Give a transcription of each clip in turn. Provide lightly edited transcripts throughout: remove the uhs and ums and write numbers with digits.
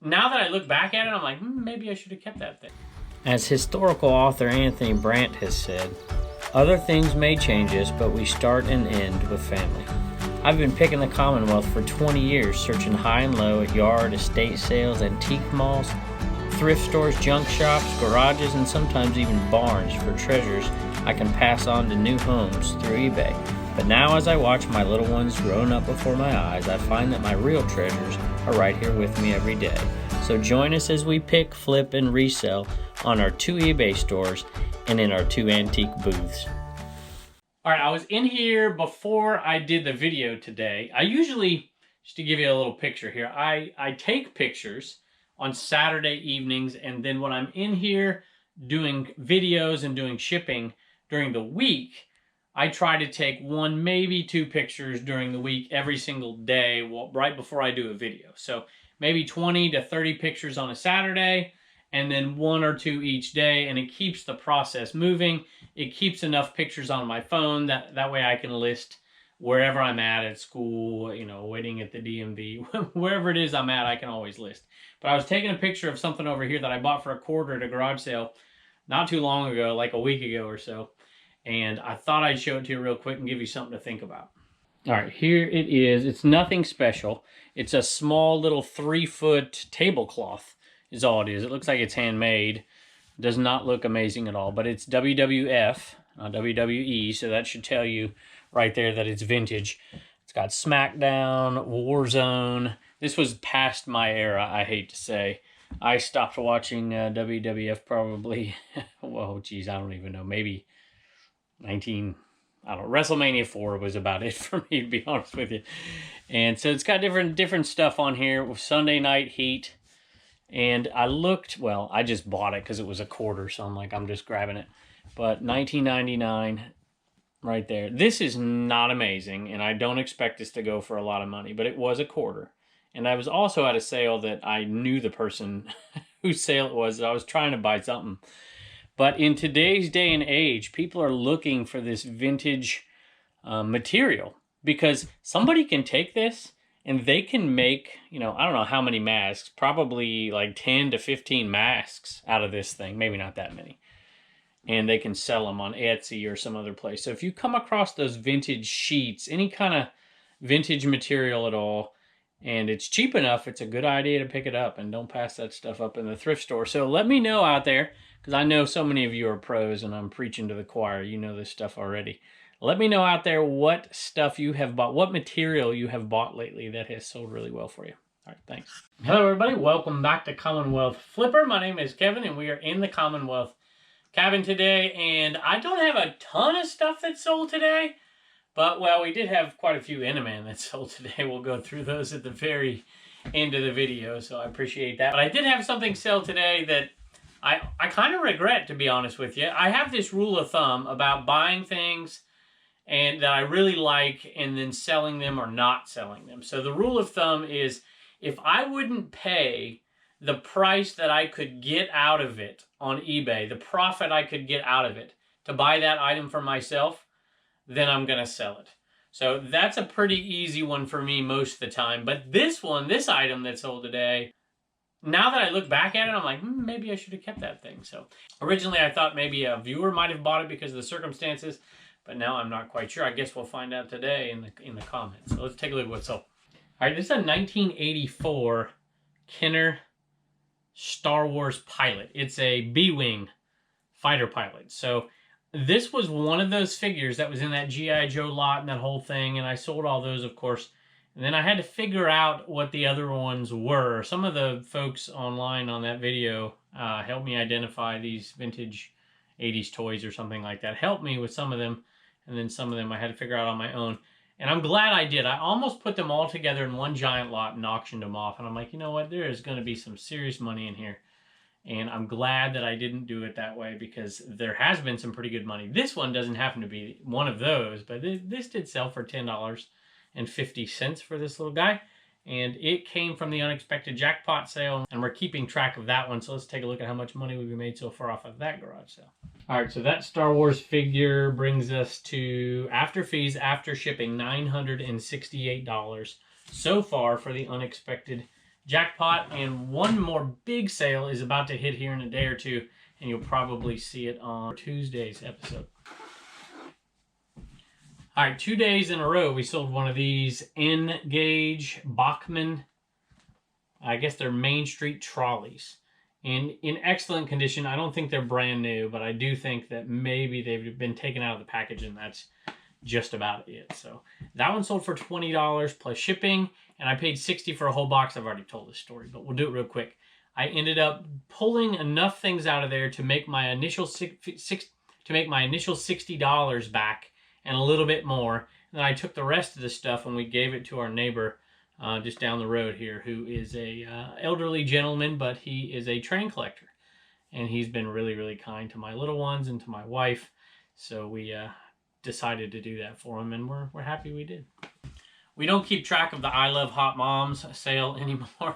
now that I look back at it, I'm like, maybe I should have kept that thing. As historical author Anthony Brandt has said, other things may change us, but we start and end with family. I've been picking the Commonwealth for 20 years, searching high and low at yard, estate sales, antique malls, thrift stores, junk shops, garages, and sometimes even barns for treasures I can pass on to new homes through eBay. But now as I watch my little ones growing up before my eyes, I find that my real treasures are right here with me every day. So join us as we pick, flip, and resell on our 2 eBay stores and in our 2 antique booths. All right, I was in here before I did the video today. I usually, just to give you a little picture here, I take pictures on Saturday evenings, and then when I'm in here doing videos and doing shipping during the week, I try to take 1, maybe 2 pictures during the week every single day, right before I do a video. So maybe 20 to 30 pictures on a Saturday, and then 1 or 2 each day, and it keeps the process moving. It keeps enough pictures on my phone that way I can list wherever I'm at school, you know, waiting at the DMV, wherever it is I'm at, I can always list. But I was taking a picture of something over here that I bought for a quarter at a garage sale not too long ago, like a week ago or so, and I thought I'd show it to you real quick and give you something to think about. All right, here it is. It's nothing special. It's a small little 3-foot tablecloth is all it is. It looks like it's handmade. Does not look amazing at all, but it's WWF, not WWE, so that should tell you right there that it's vintage. It's got SmackDown, Warzone. This was past my era, I hate to say. I stopped watching WWF probably, whoa, geez, I don't even know, maybe WrestleMania 4 was about it for me, to be honest with you. And so it's got different stuff on here with Sunday Night Heat. And I looked, well, I just bought it because it was a quarter, so I'm like, I'm just grabbing it. But $19.99 right there. This is not amazing, and I don't expect this to go for a lot of money, but it was a quarter. And I was also at a sale that I knew the person whose sale it was. I was trying to buy something. But in today's day and age, people are looking for this vintage material because somebody can take this and they can make, you know, I don't know how many masks, probably like 10 to 15 masks out of this thing, maybe not that many. And they can sell them on Etsy or some other place. So if you come across those vintage sheets, any kind of vintage material at all, and it's cheap enough, it's a good idea to pick it up and don't pass that stuff up in the thrift store. So let me know out there, because I know so many of you are pros and I'm preaching to the choir. You know this stuff already. Let me know out there what stuff you have bought, what material you have bought lately that has sold really well for you. All right, thanks. Hello, everybody. Welcome back to Commonwealth Flipper. My name is Kevin, and we are in the Commonwealth cabin today. And I don't have a ton of stuff that sold today, but, well, we did have quite a few Enaman that sold today. We'll go through those at the very end of the video, so I appreciate that. But I did have something sell today that I kind of regret, to be honest with you. I have this rule of thumb about buying things and that I really like and then selling them or not selling them. So the rule of thumb is if I wouldn't pay the price that I could get out of it on eBay, the profit I could get out of it to buy that item for myself, then I'm going to sell it. So that's a pretty easy one for me most of the time. But this one, this item that sold today, now that I look back at it, I'm like, maybe I should have kept that thing. So originally I thought maybe a viewer might have bought it because of the circumstances, but now I'm not quite sure. I guess we'll find out today in the comments. So let's take a look at what's sold. All right, this is a 1984 Kenner Star Wars pilot. It's a B-Wing fighter pilot. So this was one of those figures that was in that G.I. Joe lot and that whole thing, and I sold all those, of course. And then I had to figure out what the other ones were. Some of the folks online on that video helped me identify these vintage 80s toys or something like that. Helped me with some of them, and then some of them I had to figure out on my own. And I'm glad I did. I almost put them all together in one giant lot and auctioned them off. And I'm like, you know what? There is going to be some serious money in here. And I'm glad that I didn't do it that way because there has been some pretty good money. This one doesn't happen to be one of those, but this did sell for $10.50 for this little guy. And it came from the unexpected jackpot sale, and we're keeping track of that one. So let's take a look at how much money we've made so far off of that garage sale. All right, so that Star Wars figure brings us to, after fees, after shipping, $968 so far for the unexpected jackpot. And one more big sale is about to hit here in a day or two, and you'll probably see it on Tuesday's episode. All right, 2 days in a row, we sold one of these N-Gauge Bachmann, I guess they're Main Street trolleys. And in excellent condition. I don't think they're brand new, but I do think that maybe they've been taken out of the package, and that's just about it. So that one sold for $20 plus shipping, and I paid $60 for a whole box. I've already told this story, but we'll do it real quick. I ended up pulling enough things out of there to make my initial $60 back and a little bit more. And then I took the rest of the stuff and we gave it to our neighbor just down the road here, who is a elderly gentleman, but he is a train collector, and he's been really, really kind to my little ones and to my wife. So we decided to do that for him, and we're happy we did. We don't keep track of the I Love Hot Moms sale anymore.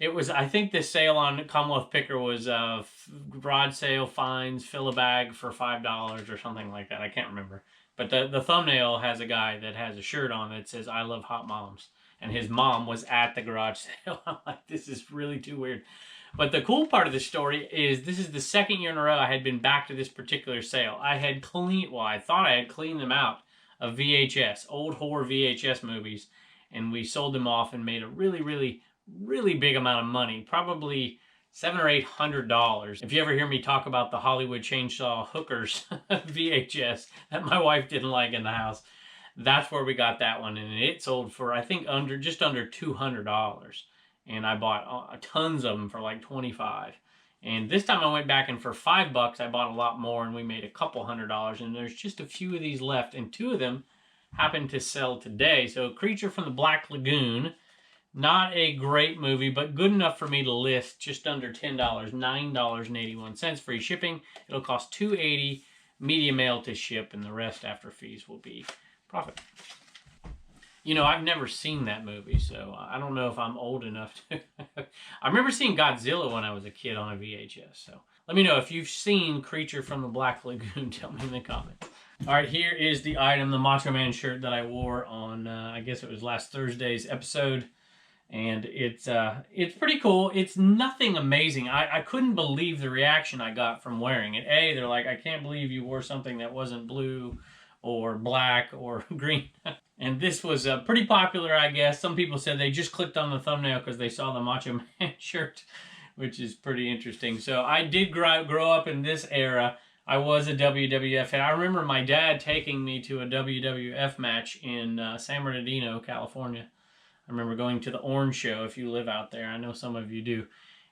It was, I think this sale on Commonwealth Picker was garage sale, fines, fill a bag for $5 or something like that. I can't remember. But the thumbnail has a guy that has a shirt on that says I Love Hot Moms. And his mom was at the garage sale. I'm like, this is really too weird. But the cool part of the story is this is the second year in a row I had been back to this particular sale. I had I thought I had cleaned them out of VHS, old horror VHS movies. And we sold them off and made a really, really, really big amount of money. Probably $700 or $800. If you ever hear me talk about the Hollywood Chainsaw Hookers VHS that my wife didn't like in the house, that's where we got that one, and it sold for, I think, just under $200. And I bought tons of them for like $25. And this time I went back, and for $5 I bought a lot more, and we made a couple $100. And there's just a few of these left, and 2 of them happened to sell today. So Creature from the Black Lagoon, not a great movie, but good enough for me to list, just under $10, $9.81 free shipping. It'll cost $2.80 medium mail to ship, and the rest after fees will be profit. You know, I've never seen that movie, so I don't know if I'm old enough to. I remember seeing Godzilla when I was a kid on a VHS, so let me know if you've seen Creature from the Black Lagoon. Tell me in the comments. All right, here is the item, the Macho Man shirt that I wore on, I guess it was last Thursday's episode. And it's pretty cool. It's nothing amazing. I couldn't believe the reaction I got from wearing it. They're like, I can't believe you wore something that wasn't blue or black or green. And this was pretty popular, I guess. Some people said they just clicked on the thumbnail because they saw the Macho Man shirt, which is pretty interesting. So I did grow up in this era. I was a WWF fan. I remember my dad taking me to a WWF match in San Bernardino, California. I remember going to the Orange Show, if you live out there. I know some of you do.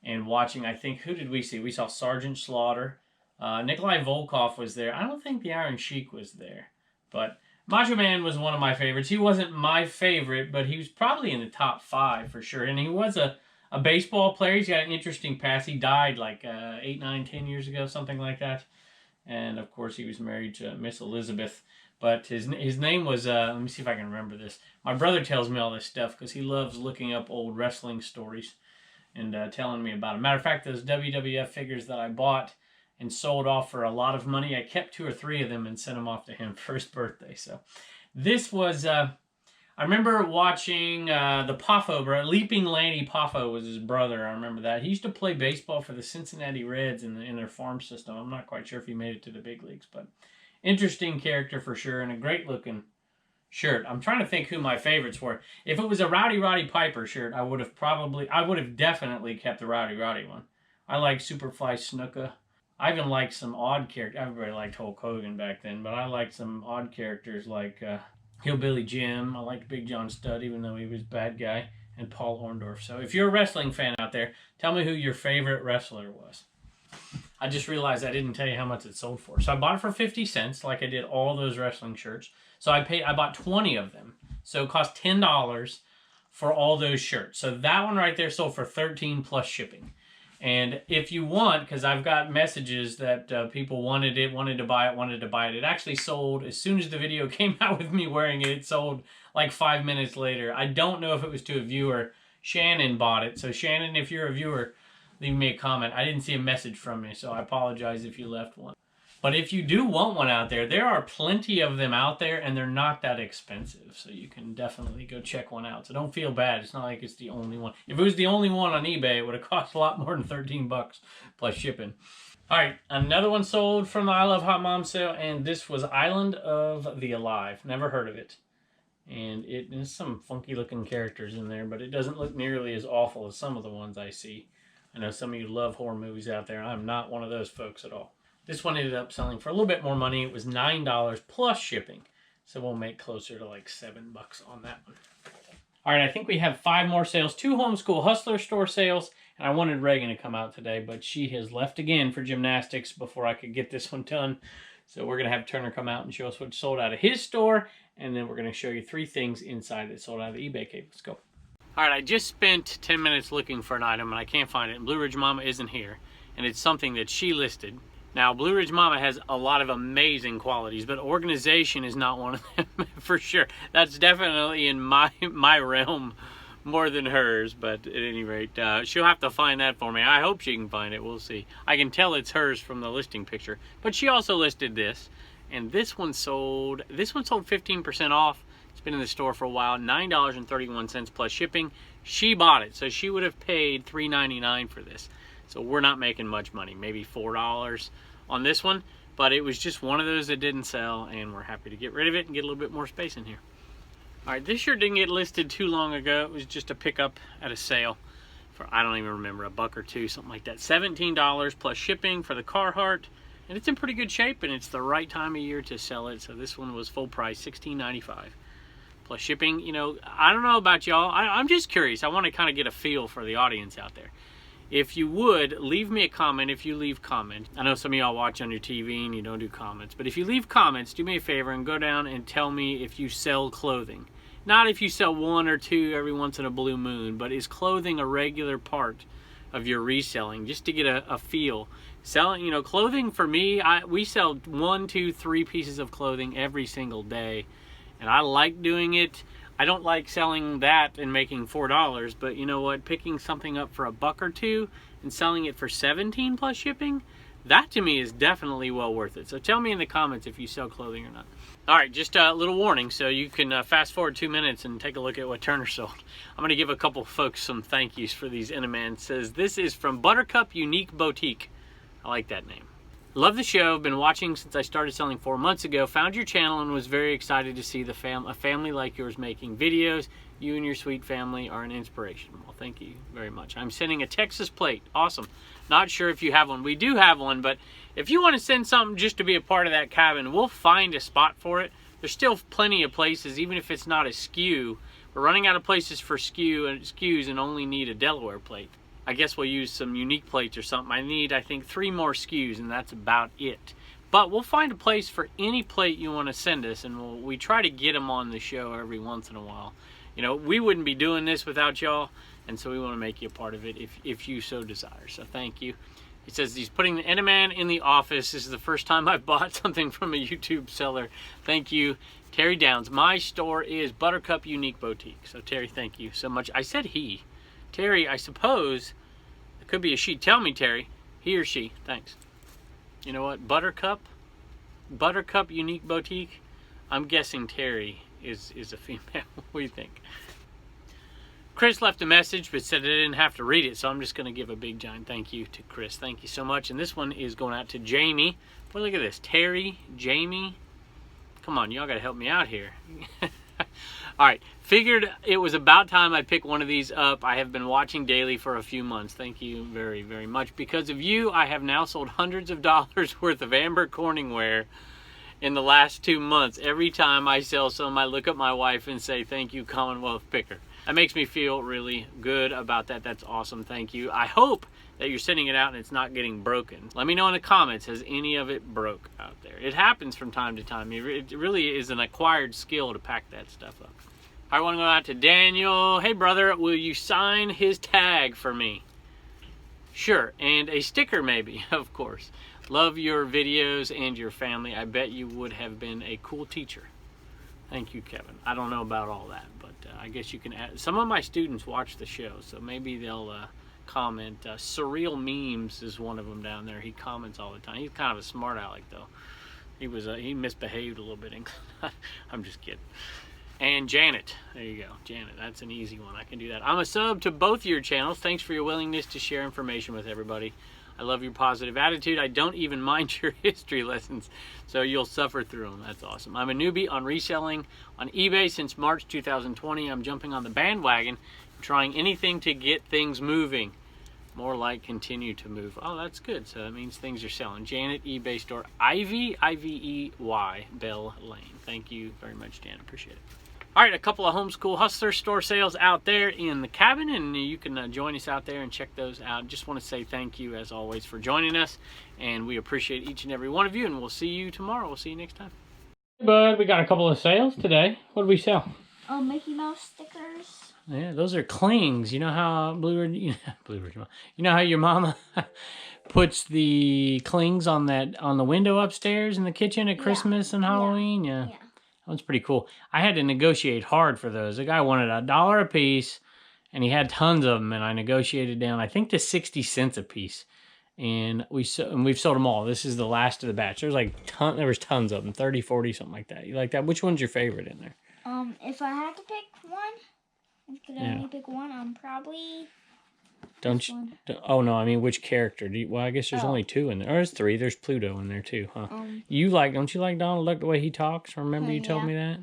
And watching, I think, who did we see? We saw Sergeant Slaughter. Nikolai Volkov was there. I don't think the Iron Sheik was there. But Macho Man was one of my favorites. He wasn't my favorite, but he was probably in the top 5 for sure. And he was a baseball player. He's got an interesting past. He died like 8, 9, 10 years ago, something like that. And, of course, he was married to Miss Elizabeth. But his name was, let me see if I can remember this. My brother tells me all this stuff because he loves looking up old wrestling stories and telling me about them. Matter of fact, those WWF figures that I bought and sold off for a lot of money, I kept 2 or 3 of them and sent them off to him for his birthday. So this was, I remember watching the Poffo, Leaping Lanny Poffo was his brother. I remember that. He used to play baseball for the Cincinnati Reds in their farm system. I'm not quite sure if he made it to the big leagues, but interesting character for sure, and a great looking shirt. I'm trying to think who my favorites were. If it was a Rowdy Roddy Piper shirt, I would have definitely kept the Rowdy Roddy one. I like Superfly Snuka. I even liked some odd characters. Everybody liked Hulk Hogan back then, but I liked some odd characters like Hillbilly Jim. I liked Big John Studd, even though he was a bad guy, and Paul Orndorff. So if you're a wrestling fan out there, tell me who your favorite wrestler was. I just realized I didn't tell you how much it sold for. So I bought it for 50 cents, like I did all those wrestling shirts. So I bought 20 of them. So it cost $10 for all those shirts. So that one right there sold for $13 plus shipping. And if you want, because I've got messages that people wanted to buy it. It actually sold as soon as the video came out with me wearing it. It sold like 5 minutes later. I don't know if it was to a viewer. Shannon bought it. So Shannon, if you're a viewer, leave me a comment. I didn't see a message from you, so I apologize if you left one. But if you do want one out there, there are plenty of them out there, and they're not that expensive. So you can definitely go check one out. So don't feel bad. It's not like it's the only one. If it was the only one on eBay, it would have cost a lot more than 13 bucks plus shipping. All right, another one sold from the I Love Hot Mom sale, and this was Island of the Alive. Never heard of it. And it is some funky looking characters in there, but it doesn't look nearly as awful as some of the ones I see. I know some of you love horror movies out there. I'm not one of those folks at all. This one ended up selling for a little bit more money. It was $9 plus shipping. So we'll make closer to like $7 on that one. All right, I think we have 5 more sales. 2 homeschool hustler store sales. And I wanted Reagan to come out today, but she has left again for gymnastics before I could get this one done. So we're going to have Turner come out and show us what sold out of his store. And then we're going to show you 3 things inside that sold out of the eBay cave. Let's go. All right, I just spent 10 minutes looking for an item, and I can't find it. And Blue Ridge Mama isn't here. And it's something that she listed. Now, Blue Ridge Mama has a lot of amazing qualities, but organization is not one of them for sure. That's definitely in my realm more than hers, but at any rate, she'll have to find that for me. I hope she can find it. We'll see. I can tell it's hers from the listing picture, but she also listed this, and this one sold 15% off. It's been in the store for a while, $9.31 plus shipping. She bought it, so she would have paid $3.99 for this. So we're not making much money, maybe $4 on this one, but it was just one of those that didn't sell, and we're happy to get rid of it and get a little bit more space in here. All right, this shirt didn't get listed too long ago. It was just a pickup at a sale for, I don't even remember, $1 or $2, something like that. $17 plus shipping for the Carhartt, and it's in pretty good shape, and it's the right time of year to sell it. So this one was full price, $16.95 plus shipping. You know, I don't know about y'all. I'm just curious. I want to kind of get a feel for the audience out there. If you would, leave me a comment if you leave comments. I know some of y'all watch on your TV and you don't do comments, but if you leave comments, do me a favor and go down and tell me if you sell clothing. Not if you sell 1 or 2 every once in a blue moon, but is clothing a regular part of your reselling, just to get a feel. Selling, you know, clothing for me, we sell 1, 2, 3 pieces of clothing every single day, and I like doing it. I don't like selling that and making $4, but you know what? Picking something up for $1 or $2 and selling it for $17 plus shipping, that to me is definitely well worth it. So tell me in the comments if you sell clothing or not. All right, just a little warning, so you can fast forward 2 minutes and take a look at what Turner sold. I'm going to give a couple folks some thank yous for these. Inaman says, this is from Buttercup Unique Boutique. I like that name. Love the show. Been watching since I started selling 4 months ago. Found your channel and was very excited to see a family like yours making videos. You and your sweet family are an inspiration. Well, thank you very much. I'm sending a Texas plate. Awesome. Not sure if you have one. We do have one, but if you want to send something just to be a part of that cabin, we'll find a spot for it. There's still plenty of places, even if it's not a SKU. We're running out of places for SKUs and only need a Delaware plate. I guess we'll use some unique plates or something. I need, I think, 3 more SKUs, and that's about it. But we'll find a place for any plate you want to send us, and we try to get them on the show every once in a while. You know, we wouldn't be doing this without y'all, and so we want to make you a part of it if you so desire. So thank you. He says he's putting the Enderman in the office. This is the first time I've bought something from a YouTube seller. Thank you, Terry Downs. My store is Buttercup Unique Boutique. So Terry, thank you so much. I said he. Terry, I suppose it could be a she. Tell me, Terry. He or she. Thanks. You know what? Buttercup Unique Boutique. I'm guessing Terry is a female. What do you think? Chris left a message but said I didn't have to read it, so I'm just going to give a big giant thank you to Chris. Thank you so much. And this one is going out to Jamie. Boy, look at this. Terry, Jamie. Come on, y'all got to help me out here. All right, figured it was about time I pick one of these up. I have been watching daily for a few months. Thank you very, very much. Because of you, I have now sold hundreds of dollars worth of Amber Corningware in the last 2 months. Every time I sell some, I look at my wife and say, thank you, Commonwealth Picker. That makes me feel really good about that. That's awesome. Thank you. I hope that you're sending it out and it's not getting broken. Let me know in the comments, has any of it broke out there? It happens from time to time. It really is an acquired skill to pack that stuff up. I want to go out to Daniel. Hey brother, will you sign his tag for me? Sure, and a sticker maybe, of course. Love your videos and your family. I bet you would have been a cool teacher. Thank you, Kevin. I don't know about all that, but I guess you can add. Some of my students watch the show, so maybe they'll comment. Surreal Memes is one of them down there. He comments all the time. He's kind of a smart aleck, though. He misbehaved a little bit. I'm just kidding. And Janet, there you go. Janet, that's an easy one. I can do that. I'm a sub to both your channels. Thanks for your willingness to share information with everybody. I love your positive attitude. I don't even mind your history lessons, so you'll suffer through them. That's awesome. I'm a newbie on reselling on eBay since March 2020. I'm jumping on the bandwagon, trying anything to get things moving. More like continue to move. Oh, that's good. So that means things are selling. Janet, eBay store. Ivy, I-V-E-Y, Bell Lane. Thank you very much, Janet. Appreciate it. All right, a couple of Homeschool Hustler store sales out there in the cabin, and you can join us out there and check those out. Just want to say thank you, as always, for joining us, and we appreciate each and every one of you, and we'll see you tomorrow. We'll see you next time. Hey, bud, we got a couple of sales today. What did we sell? Oh, Mickey Mouse stickers. Yeah, those are clings. You know how you know how your mama puts the clings on the window upstairs in the kitchen at Christmas and Halloween? Yeah. That one's pretty cool. I had to negotiate hard for those. The guy wanted $1 a piece, and he had tons of them, and I negotiated down, I think, to 60 cents a piece. And we've sold them all. This is the last of the batch. There was tons of them, 30, 40, something like that. You like that? Which one's your favorite in there? If I had to pick one, if I could only pick one, probably Oh, no, I mean, which character? Well, I guess there's only two in there. Or there's three. There's Pluto in there, too, huh? Don't you like Donald Duck, the way he talks? Remember you told me that?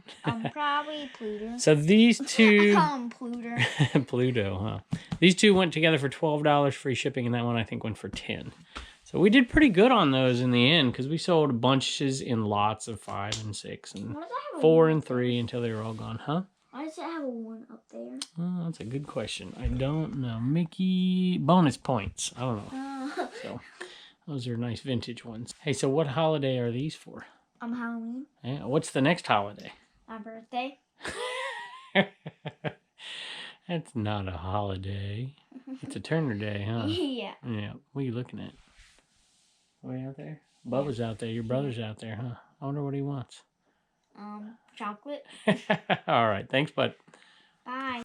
Probably Pluto. So these two... I call him Pluto. Pluto, huh? These two went together for $12 free shipping, and that one, I think, went for $10. So we did pretty good on those in the end, because we sold bunches in lots of 5 and 6 and 4 and 3 until they were all gone, huh? Why does it have a 1 up there? Oh, that's a good question. I don't know. Mickey bonus points. I don't know. So those are nice vintage ones. Hey, so what holiday are these for? Halloween. Yeah. What's the next holiday? My birthday. That's not a holiday. It's a Turner Day, huh? Yeah. Yeah. What are you looking at? Way out there? Bubba's out there. Your brother's out there, huh? I wonder what he wants. Chocolate. All right. Thanks, bud. Bye.